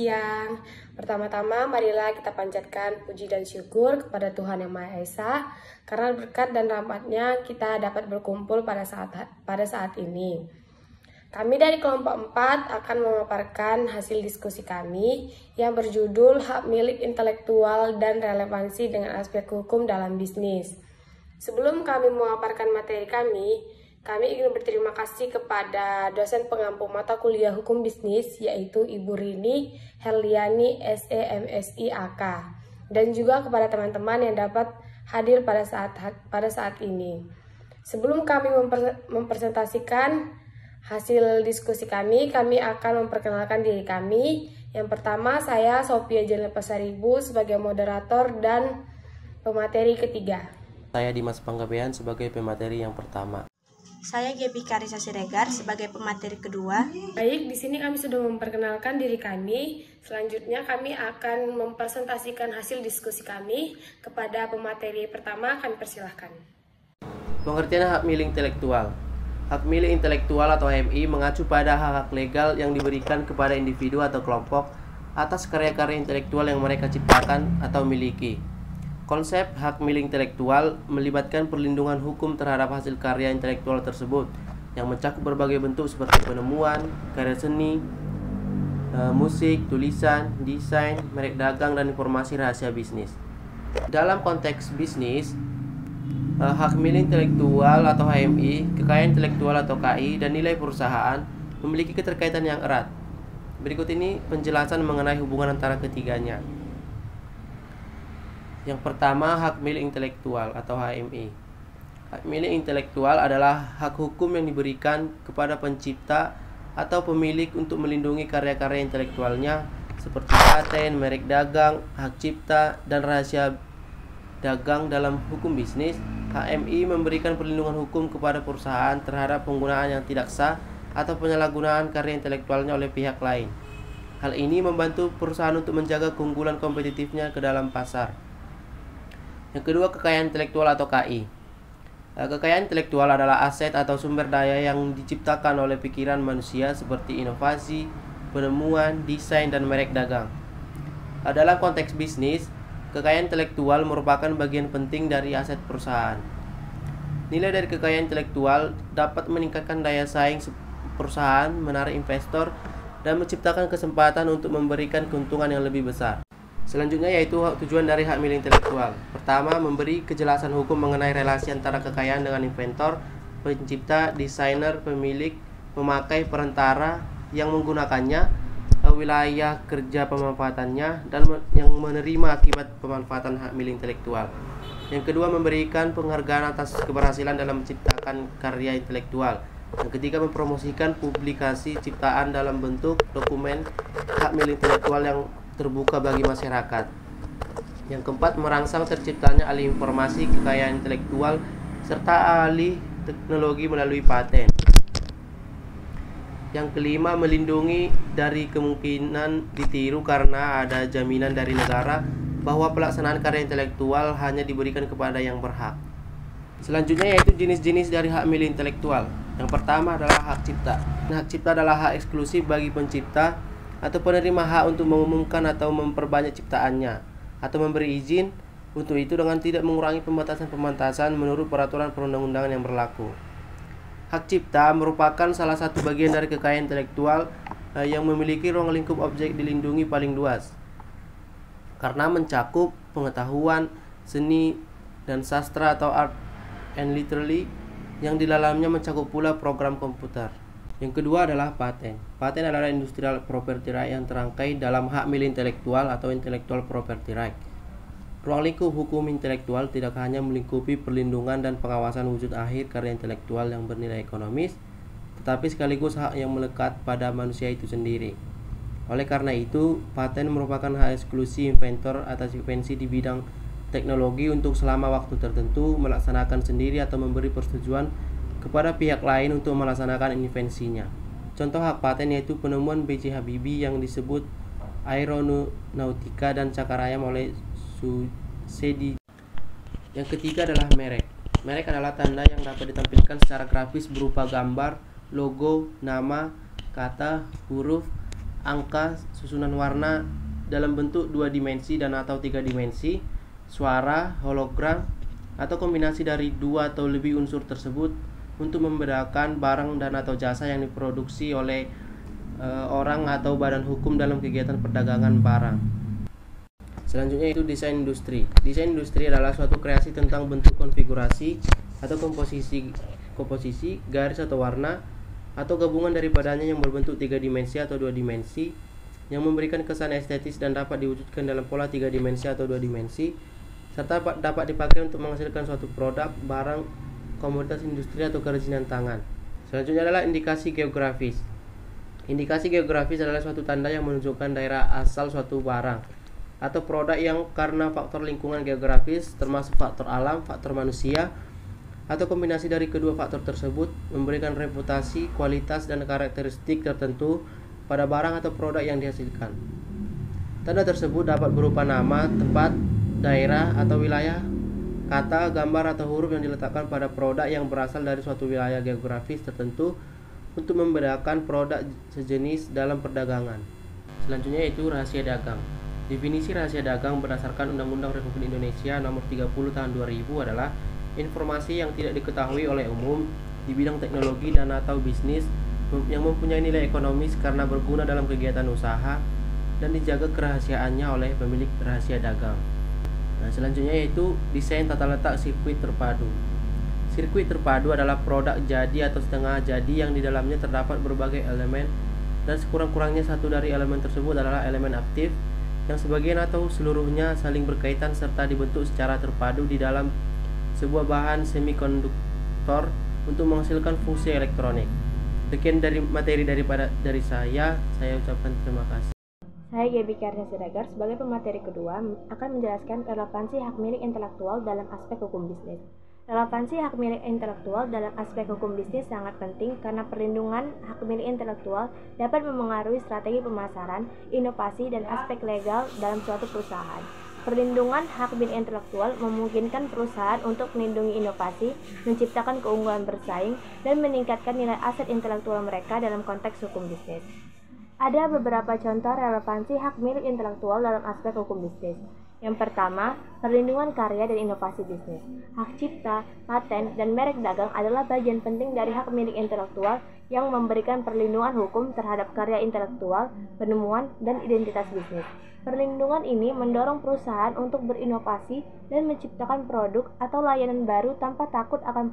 siang. Pertama-tama marilah kita panjatkan puji dan syukur kepada Tuhan Yang Maha Esa karena berkat dan rahmat-Nya kita dapat berkumpul pada saat ini. Kami dari kelompok 4 akan memaparkan hasil diskusi kami yang berjudul Hak Milik Intelektual dan Relevansi dengan Aspek Hukum dalam Bisnis. Sebelum kami memaparkan materi kami ingin berterima kasih kepada dosen pengampu mata kuliah Hukum Bisnis yaitu Ibu Rini Herliani SE MSI AK dan juga kepada teman-teman yang dapat hadir pada saat ini. Sebelum kami mempresentasikan hasil diskusi kami akan memperkenalkan diri kami. Yang pertama, saya Sophia Jenel Pasaribu sebagai moderator dan pemateri ketiga. Saya Dimas Panggabean sebagai pemateri yang pertama. Saya Gebi Karisa Siregar sebagai pemateri kedua. Baik, di sini kami sudah memperkenalkan diri kami. Selanjutnya kami akan mempresentasikan hasil diskusi kami kepada pemateri pertama. Kami persilahkan. Pengertian hak milik intelektual. Hak milik intelektual atau HMI mengacu pada hak-hak legal yang diberikan kepada individu atau kelompok atas karya-karya intelektual yang mereka ciptakan atau miliki. Konsep hak milik intelektual melibatkan perlindungan hukum terhadap hasil karya intelektual tersebut yang mencakup berbagai bentuk seperti penemuan, karya seni, musik, tulisan, desain, merek dagang, dan informasi rahasia bisnis. Dalam konteks bisnis, hak milik intelektual atau HMI, kekayaan intelektual atau KI, dan nilai perusahaan memiliki keterkaitan yang erat. Berikut ini penjelasan mengenai hubungan antara ketiganya. Yang pertama, hak milik intelektual atau HMI. Hak milik intelektual adalah hak hukum yang diberikan kepada pencipta atau pemilik untuk melindungi karya-karya intelektualnya seperti paten, merek dagang, hak cipta, dan rahasia dagang. Dalam hukum bisnis, HMI memberikan perlindungan hukum kepada perusahaan terhadap penggunaan yang tidak sah atau penyalahgunaan karya intelektualnya oleh pihak lain. Hal ini membantu perusahaan untuk menjaga keunggulan kompetitifnya ke dalam pasar. Yang kedua, kekayaan intelektual atau KI. Kekayaan intelektual adalah aset atau sumber daya yang diciptakan oleh pikiran manusia seperti inovasi, penemuan, desain, dan merek dagang. Dalam konteks bisnis, kekayaan intelektual merupakan bagian penting dari aset perusahaan. Nilai dari kekayaan intelektual dapat meningkatkan daya saing perusahaan, menarik investor, dan menciptakan kesempatan untuk memberikan keuntungan yang lebih besar. Selanjutnya yaitu tujuan dari hak milik intelektual. Pertama, memberi kejelasan hukum mengenai relasi antara kekayaan dengan inventor, pencipta, desainer, pemilik, pemakai, perantara yang menggunakannya, wilayah kerja pemanfaatannya, dan yang menerima akibat pemanfaatan hak milik intelektual. Yang kedua, memberikan penghargaan atas keberhasilan dalam menciptakan karya intelektual. Yang ketiga, mempromosikan publikasi ciptaan dalam bentuk dokumen hak milik intelektual yang terbuka bagi masyarakat. Yang keempat, merangsang terciptanya alih informasi kekayaan intelektual serta alih teknologi melalui paten. Yang kelima, melindungi dari kemungkinan ditiru karena ada jaminan dari negara bahwa pelaksanaan karya intelektual hanya diberikan kepada yang berhak. Selanjutnya yaitu jenis-jenis dari hak milik intelektual. Yang pertama adalah hak cipta. Hak cipta adalah hak eksklusif bagi pencipta atau penerima hak untuk mengumumkan atau memperbanyak ciptaannya atau memberi izin untuk itu dengan tidak mengurangi pembatasan-pembatasan menurut peraturan perundang-undangan yang berlaku. Hak cipta merupakan salah satu bagian dari kekayaan intelektual yang memiliki ruang lingkup objek dilindungi paling luas karena mencakup pengetahuan, seni, dan sastra atau art and literary yang di dalamnya mencakup pula program komputer. Yang kedua adalah paten. Paten adalah industrial property right yang terangkai dalam hak milik intelektual atau intellectual property right. Ruang lingkup hukum intelektual tidak hanya melingkupi perlindungan dan pengawasan wujud akhir karya intelektual yang bernilai ekonomis, tetapi sekaligus hak yang melekat pada manusia itu sendiri. Oleh karena itu, paten merupakan hak eksklusif inventor atas invensi di bidang teknologi untuk selama waktu tertentu melaksanakan sendiri atau memberi persetujuan kepada pihak lain untuk melaksanakan invensinya. Contoh hak paten yaitu penemuan B.J. Habibie yang disebut aeronautika dan cakarayam oleh Sedi. Yang ketiga adalah merek. Merek adalah tanda yang dapat ditampilkan secara grafis berupa gambar, logo, nama, kata, huruf, angka, susunan warna dalam bentuk 2 dimensi dan atau 3 dimensi, suara, hologram, atau kombinasi dari 2 atau lebih unsur tersebut untuk membedakan barang dan atau jasa yang diproduksi oleh orang atau badan hukum dalam kegiatan perdagangan barang. Selanjutnya itu desain industri. Desain industri adalah suatu kreasi tentang bentuk konfigurasi atau komposisi, garis atau warna, atau gabungan daripadanya yang berbentuk 3 dimensi atau 2 dimensi yang memberikan kesan estetis dan dapat diwujudkan dalam pola 3 dimensi atau 2 dimensi, serta dapat dipakai untuk menghasilkan suatu produk, barang, komoditas industri atau kerajinan tangan. Selanjutnya adalah indikasi geografis. Indikasi geografis adalah suatu tanda yang menunjukkan daerah asal suatu barang atau produk yang karena faktor lingkungan geografis, termasuk faktor alam, faktor manusia, atau kombinasi dari kedua faktor tersebut memberikan reputasi, kualitas, dan karakteristik tertentu pada barang atau produk yang dihasilkan. Tanda tersebut dapat berupa nama, tempat, daerah, atau wilayah, kata, gambar, atau huruf yang diletakkan pada produk yang berasal dari suatu wilayah geografis tertentu untuk membedakan produk sejenis dalam perdagangan. Selanjutnya yaitu rahasia dagang. Definisi rahasia dagang berdasarkan Undang-Undang Republik Indonesia Nomor 30 Tahun 2000 adalah informasi yang tidak diketahui oleh umum di bidang teknologi dan atau bisnis yang mempunyai nilai ekonomis karena berguna dalam kegiatan usaha dan dijaga kerahasiaannya oleh pemilik rahasia dagang. Nah, selanjutnya yaitu desain tata letak sirkuit terpadu. Sirkuit terpadu adalah produk jadi atau setengah jadi yang di dalamnya terdapat berbagai elemen dan sekurang-kurangnya satu dari elemen tersebut adalah elemen aktif yang sebagian atau seluruhnya saling berkaitan serta dibentuk secara terpadu di dalam sebuah bahan semikonduktor untuk menghasilkan fungsi elektronik. Sekian dari materi dari saya ucapkan terima kasih. Saya Gaby Karnia Siregar sebagai pemateri kedua akan menjelaskan relevansi hak milik intelektual dalam aspek hukum bisnis. Relevansi hak milik intelektual dalam aspek hukum bisnis sangat penting karena perlindungan hak milik intelektual dapat memengaruhi strategi pemasaran, inovasi, dan aspek legal dalam suatu perusahaan. Perlindungan hak milik intelektual memungkinkan perusahaan untuk melindungi inovasi, menciptakan keunggulan bersaing, dan meningkatkan nilai aset intelektual mereka dalam konteks hukum bisnis. Ada beberapa contoh relevansi hak milik intelektual dalam aspek hukum bisnis. Yang pertama, perlindungan karya dan inovasi bisnis. Hak cipta, paten, dan merek dagang adalah bagian penting dari hak milik intelektual yang memberikan perlindungan hukum terhadap karya intelektual, penemuan, dan identitas bisnis. Perlindungan ini mendorong perusahaan untuk berinovasi dan menciptakan produk atau layanan baru tanpa takut akan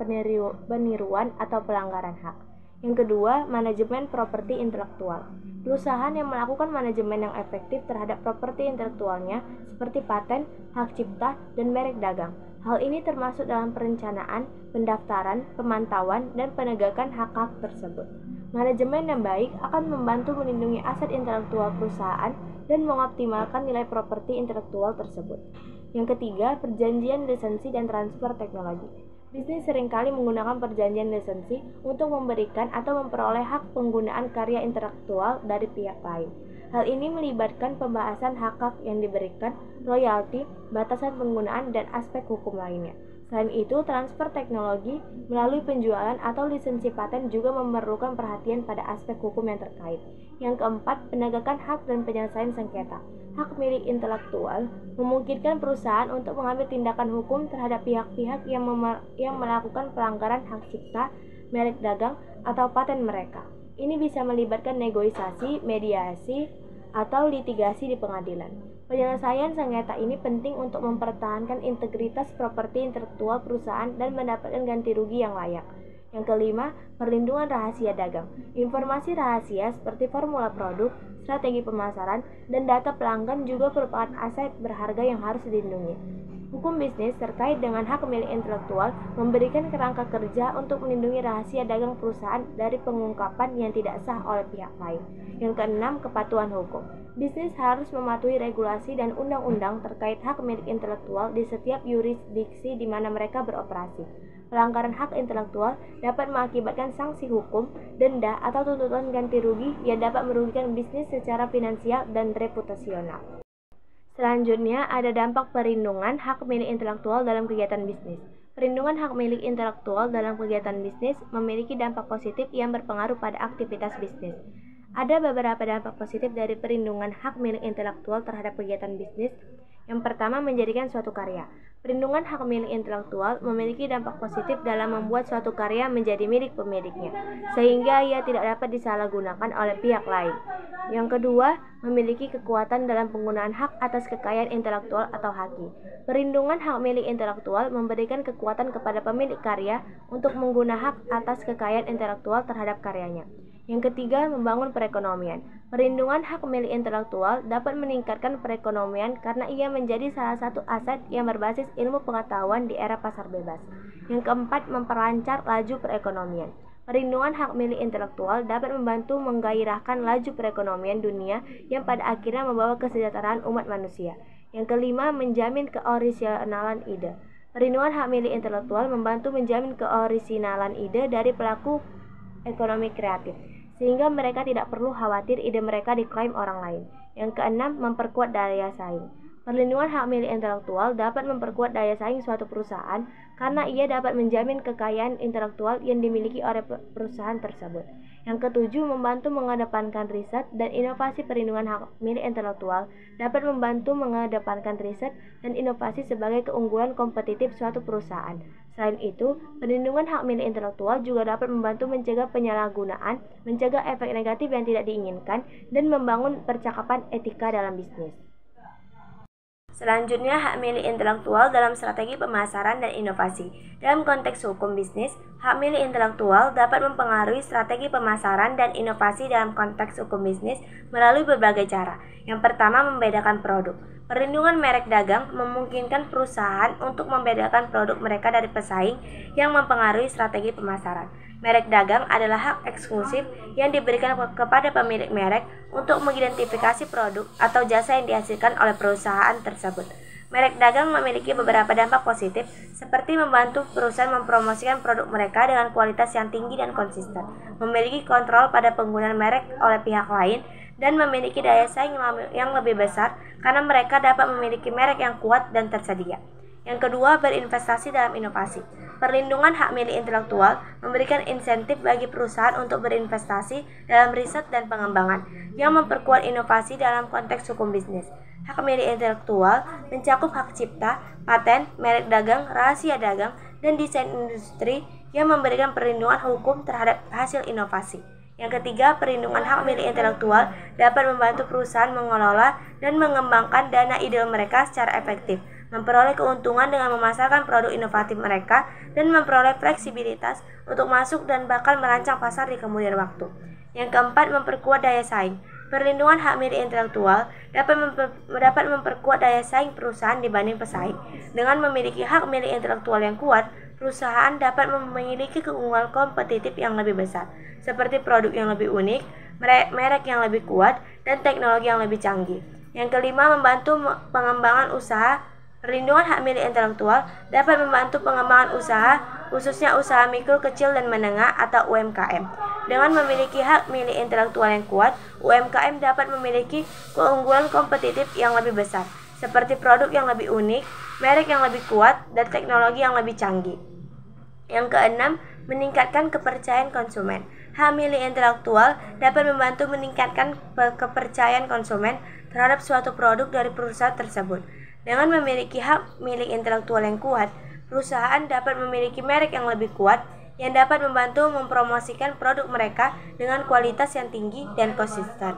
peniruan atau pelanggaran hak. Yang kedua, manajemen properti intelektual. Perusahaan yang melakukan manajemen yang efektif terhadap properti intelektualnya seperti paten, hak cipta, dan merek dagang. Hal ini termasuk dalam perencanaan, pendaftaran, pemantauan, dan penegakan hak-hak tersebut. Manajemen yang baik akan membantu melindungi aset intelektual perusahaan dan mengoptimalkan nilai properti intelektual tersebut. Yang ketiga, perjanjian lisensi dan transfer teknologi. Bisnis seringkali menggunakan perjanjian lisensi untuk memberikan atau memperoleh hak penggunaan karya intelektual dari pihak lain. Hal ini melibatkan pembahasan hak-hak yang diberikan, royalti, batasan penggunaan, dan aspek hukum lainnya. Selain itu, transfer teknologi melalui penjualan atau lisensi paten juga memerlukan perhatian pada aspek hukum yang terkait. Yang keempat, penegakan hak dan penyelesaian sengketa. Hak milik intelektual memungkinkan perusahaan untuk mengambil tindakan hukum terhadap pihak-pihak yang melakukan pelanggaran hak cipta, merek dagang, atau paten mereka. Ini bisa melibatkan negosiasi, mediasi, atau litigasi di pengadilan. Penyelesaian sengketa ini penting untuk mempertahankan integritas properti intelektual perusahaan dan mendapatkan ganti rugi yang layak. Yang kelima, perlindungan rahasia dagang. Informasi rahasia seperti formula produk, strategi pemasaran, dan data pelanggan juga merupakan aset berharga yang harus dilindungi. Hukum bisnis terkait dengan hak milik intelektual memberikan kerangka kerja untuk melindungi rahasia dagang perusahaan dari pengungkapan yang tidak sah oleh pihak lain. Yang keenam, kepatuhan hukum. Bisnis harus mematuhi regulasi dan undang-undang terkait hak milik intelektual di setiap yurisdiksi di mana mereka beroperasi. Pelanggaran hak intelektual dapat mengakibatkan sanksi hukum, denda, atau tuntutan ganti rugi yang dapat merugikan bisnis secara finansial dan reputasional. Selanjutnya, ada dampak perlindungan hak milik intelektual dalam kegiatan bisnis. Perlindungan hak milik intelektual dalam kegiatan bisnis memiliki dampak positif yang berpengaruh pada aktivitas bisnis. Ada beberapa dampak positif dari perlindungan hak milik intelektual terhadap kegiatan bisnis. Yang pertama, menjadikan suatu karya. Perlindungan hak milik intelektual memiliki dampak positif dalam membuat suatu karya menjadi milik pemiliknya, sehingga ia tidak dapat disalahgunakan oleh pihak lain. Yang kedua, memiliki kekuatan dalam penggunaan hak atas kekayaan intelektual atau haki. Perlindungan hak milik intelektual memberikan kekuatan kepada pemilik karya untuk menggunakan hak atas kekayaan intelektual terhadap karyanya. Yang ketiga, membangun perekonomian. Perlindungan hak milik intelektual dapat meningkatkan perekonomian karena ia menjadi salah satu aset yang berbasis ilmu pengetahuan di era pasar bebas. Yang keempat, memperlancar laju perekonomian. Perlindungan hak milik intelektual dapat membantu menggairahkan laju perekonomian dunia yang pada akhirnya membawa kesejahteraan umat manusia. Yang kelima, menjamin keorisinalan ide. Perlindungan hak milik intelektual membantu menjamin keorisinalan ide dari pelaku ekonomi kreatif, sehingga mereka tidak perlu khawatir ide mereka diklaim orang lain. Yang keenam, memperkuat daya saing. Perlindungan hak milik intelektual dapat memperkuat daya saing suatu perusahaan karena ia dapat menjamin kekayaan intelektual yang dimiliki oleh perusahaan tersebut. Yang ketujuh, membantu mengedepankan riset dan inovasi. Perlindungan hak milik intelektual dapat membantu mengedepankan riset dan inovasi sebagai keunggulan kompetitif suatu perusahaan. Selain itu, perlindungan hak milik intelektual juga dapat membantu mencegah penyalahgunaan, mencegah efek negatif yang tidak diinginkan, dan membangun percakapan etika dalam bisnis. Selanjutnya, hak milik intelektual dalam strategi pemasaran dan inovasi. Dalam konteks hukum bisnis, hak milik intelektual dapat mempengaruhi strategi pemasaran dan inovasi dalam konteks hukum bisnis melalui berbagai cara. Yang pertama, membedakan produk. Perlindungan merek dagang memungkinkan perusahaan untuk membedakan produk mereka dari pesaing yang mempengaruhi strategi pemasaran. Merek dagang adalah hak eksklusif yang diberikan kepada pemilik merek untuk mengidentifikasi produk atau jasa yang dihasilkan oleh perusahaan tersebut. Merek dagang memiliki beberapa dampak positif, seperti membantu perusahaan mempromosikan produk mereka dengan kualitas yang tinggi dan konsisten, memiliki kontrol pada penggunaan merek oleh pihak lain, dan memiliki daya saing yang lebih besar karena mereka dapat memiliki merek yang kuat dan tersedia. Yang kedua, berinvestasi dalam inovasi. Perlindungan hak milik intelektual memberikan insentif bagi perusahaan untuk berinvestasi dalam riset dan pengembangan yang memperkuat inovasi dalam konteks hukum bisnis. Hak milik intelektual mencakup hak cipta, paten, merek dagang, rahasia dagang, dan desain industri yang memberikan perlindungan hukum terhadap hasil inovasi. Yang ketiga, perlindungan hak milik intelektual dapat membantu perusahaan mengelola dan mengembangkan dana ide mereka secara efektif, memperoleh keuntungan dengan memasarkan produk inovatif mereka, dan memperoleh fleksibilitas untuk masuk dan bahkan merancang pasar di kemudian waktu. Yang keempat, memperkuat daya saing. Perlindungan hak milik intelektual dapat memperkuat daya saing perusahaan dibanding pesaing. Dengan memiliki hak milik intelektual yang kuat, perusahaan dapat memiliki keunggulan kompetitif yang lebih besar, seperti produk yang lebih unik, merek yang lebih kuat, dan teknologi yang lebih canggih. Yang kelima, membantu pengembangan usaha. Perlindungan hak milik intelektual dapat membantu pengembangan usaha, khususnya usaha mikro, kecil, dan menengah atau UMKM. Dengan memiliki hak milik intelektual yang kuat, UMKM dapat memiliki keunggulan kompetitif yang lebih besar, seperti produk yang lebih unik, merek yang lebih kuat, dan teknologi yang lebih canggih. Yang keenam, meningkatkan kepercayaan konsumen. Hak milik intelektual dapat membantu meningkatkan kepercayaan konsumen terhadap suatu produk dari perusahaan tersebut. Dengan memiliki hak milik intelektual yang kuat, perusahaan dapat memiliki merek yang lebih kuat yang dapat membantu mempromosikan produk mereka dengan kualitas yang tinggi dan konsisten.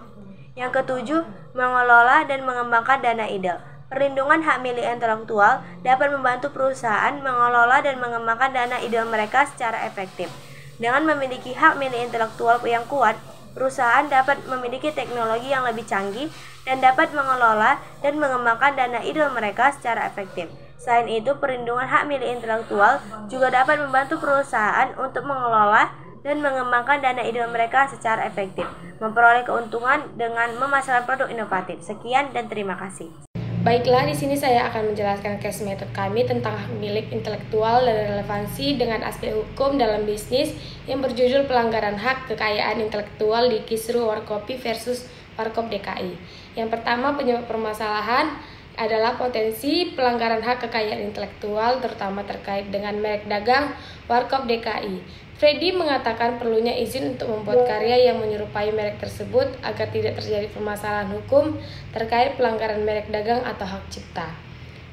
Yang ketujuh, mengelola dan mengembangkan dana ide. Perlindungan hak milik intelektual dapat membantu perusahaan mengelola dan mengembangkan dana ide mereka secara efektif. Dengan memiliki hak milik intelektual yang kuat, perusahaan dapat memiliki teknologi yang lebih canggih dan dapat mengelola dan mengembangkan dana ide mereka secara efektif. Selain itu, perlindungan hak milik intelektual juga dapat membantu perusahaan untuk mengelola dan mengembangkan dana ide mereka secara efektif, memperoleh keuntungan dengan memasarkan produk inovatif. Sekian dan terima kasih. Baiklah, di sini saya akan menjelaskan case method kami tentang hak milik intelektual dan relevansi dengan aspek hukum dalam bisnis yang berjudul pelanggaran hak kekayaan intelektual di Kisruh Warkopi versus Warkop DKI. Yang pertama, penyebab permasalahan adalah potensi pelanggaran hak kekayaan intelektual terutama terkait dengan merek dagang Warkop DKI Freddy mengatakan perlunya izin untuk membuat karya yang menyerupai merek tersebut agar tidak terjadi permasalahan hukum terkait pelanggaran merek dagang atau hak cipta.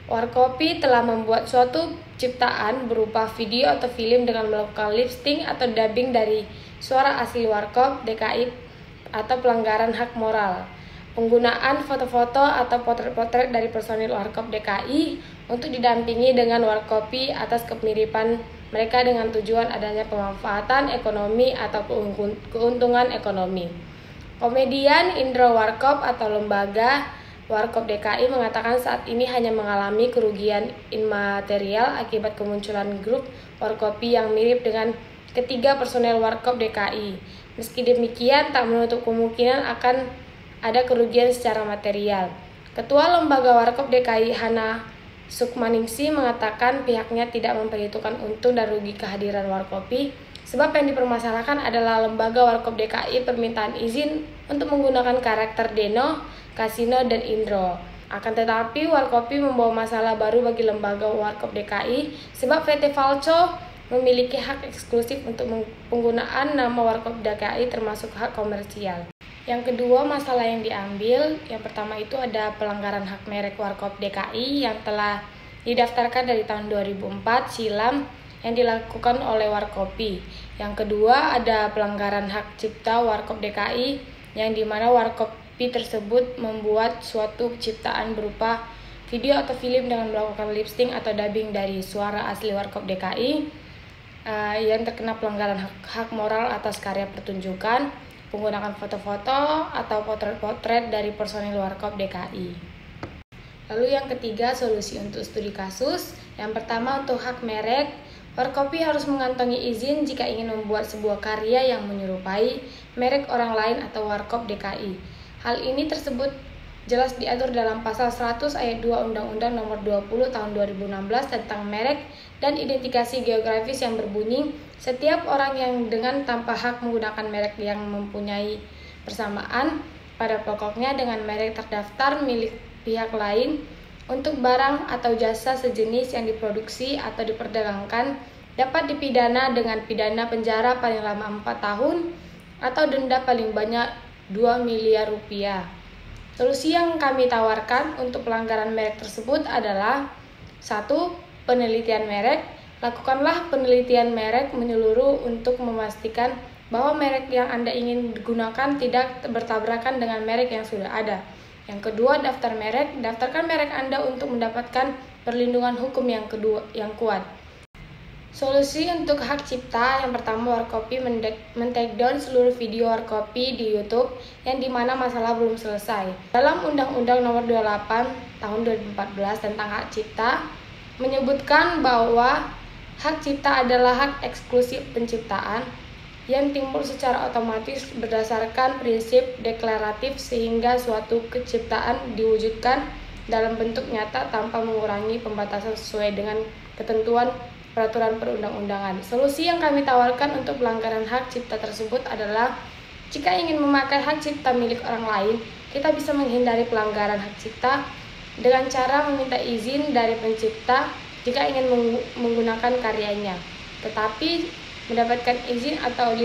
Warkopi telah membuat suatu ciptaan berupa video atau film dengan melakukan lip sync atau dubbing dari suara asli Warkop DKI atau pelanggaran hak moral. Penggunaan foto-foto atau potret-potret dari personil Warkop DKI untuk didampingi dengan Warkopi atas kemiripan mereka dengan tujuan adanya pemanfaatan ekonomi atau keuntungan ekonomi. Komedian Indro Warkop atau lembaga Warkop DKI mengatakan saat ini hanya mengalami kerugian imaterial akibat kemunculan grup Warkopi yang mirip dengan ketiga personel Warkop DKI. Meski demikian, tak menutup kemungkinan akan ada kerugian secara material. Ketua Lembaga Warkop DKI Hana Sukmaningsi mengatakan pihaknya tidak memperhitungkan untung dan rugi kehadiran Warkopi, sebab yang dipermasalahkan adalah Lembaga Warkop DKI permintaan izin untuk menggunakan karakter Deno, Kasino, dan Indro. Akan tetapi Warkopi membawa masalah baru bagi Lembaga Warkop DKI, sebab PT Falco memiliki hak eksklusif untuk penggunaan nama Warkop DKI termasuk hak komersial. Yang kedua, masalah yang diambil, yang pertama itu ada pelanggaran hak merek Warkop DKI yang telah didaftarkan dari tahun 2004 silam yang dilakukan oleh Warkopi. Yang kedua, ada pelanggaran hak cipta Warkop DKI yang dimana Warkopi tersebut membuat suatu ciptaan berupa video atau film dengan melakukan lip sync atau dubbing dari suara asli Warkop DKI yang terkena pelanggaran hak moral atas karya pertunjukan, menggunakan foto-foto atau potret-potret dari personil Warkop DKI. Lalu yang ketiga, solusi untuk studi kasus. Yang pertama, untuk hak merek, Warkopi harus mengantongi izin jika ingin membuat sebuah karya yang menyerupai merek orang lain atau Warkop DKI. Hal ini tersebut jelas diatur dalam pasal 100 ayat 2 Undang-Undang Nomor 20 Tahun 2016 tentang merek dan identifikasi geografis yang berbunyi, setiap orang yang dengan tanpa hak menggunakan merek yang mempunyai persamaan pada pokoknya dengan merek terdaftar milik pihak lain untuk barang atau jasa sejenis yang diproduksi atau diperdagangkan dapat dipidana dengan pidana penjara paling lama 4 tahun atau denda paling banyak 2 miliar rupiah. Solusi yang kami tawarkan untuk pelanggaran merek tersebut adalah 1. Penelitian merek. Lakukanlah penelitian merek menyeluruh untuk memastikan bahwa merek yang Anda ingin gunakan tidak bertabrakan dengan merek yang sudah ada. Yang kedua, daftar merek. Daftarkan merek Anda untuk mendapatkan perlindungan hukum yang kuat. Solusi untuk hak cipta, yang pertama, Warkopi men-take down seluruh video Warkopi di YouTube yang dimana masalah belum selesai. Dalam Undang-Undang Nomor 28 Tahun 2014 tentang hak cipta menyebutkan bahwa hak cipta adalah hak eksklusif penciptaan yang timbul secara otomatis berdasarkan prinsip deklaratif sehingga suatu keciptaan diwujudkan dalam bentuk nyata tanpa mengurangi pembatasan sesuai dengan ketentuan peraturan perundang-undangan. Solusi yang kami tawarkan untuk pelanggaran hak cipta tersebut adalah jika ingin memakai hak cipta milik orang lain, kita bisa menghindari pelanggaran hak cipta dengan cara meminta izin dari pencipta jika ingin menggunakan karyanya. Tetapi mendapatkan izin atau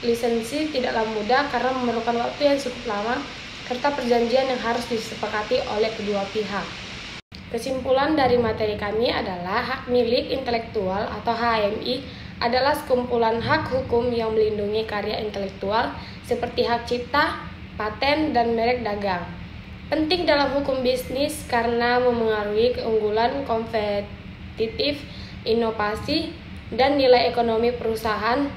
lisensi tidaklah mudah karena memerlukan waktu yang cukup lama serta perjanjian yang harus disepakati oleh kedua pihak. Kesimpulan dari materi kami adalah hak milik intelektual atau HMI adalah sekumpulan hak hukum yang melindungi karya intelektual seperti hak cipta, paten, dan merek dagang. Penting dalam hukum bisnis karena memengaruhi keunggulan kompetitif, inovasi, dan nilai ekonomi perusahaan.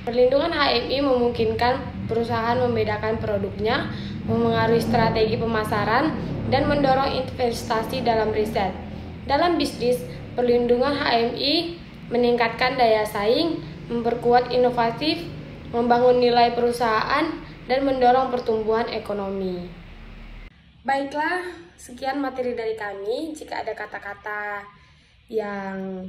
Perlindungan HMI memungkinkan perusahaan membedakan produknya, memengaruhi strategi pemasaran, dan mendorong investasi dalam riset. Dalam bisnis, perlindungan HMI meningkatkan daya saing, memperkuat inovatif, membangun nilai perusahaan, dan mendorong pertumbuhan ekonomi. Baiklah, sekian materi dari kami. Jika ada kata-kata yang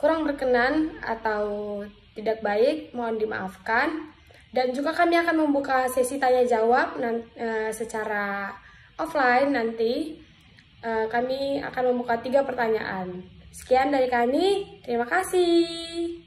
kurang berkenan atau tidak baik, mohon dimaafkan. Dan juga kami akan membuka sesi tanya jawab secara offline nanti. Kami akan membuka 3 pertanyaan. Sekian dari kami, terima kasih.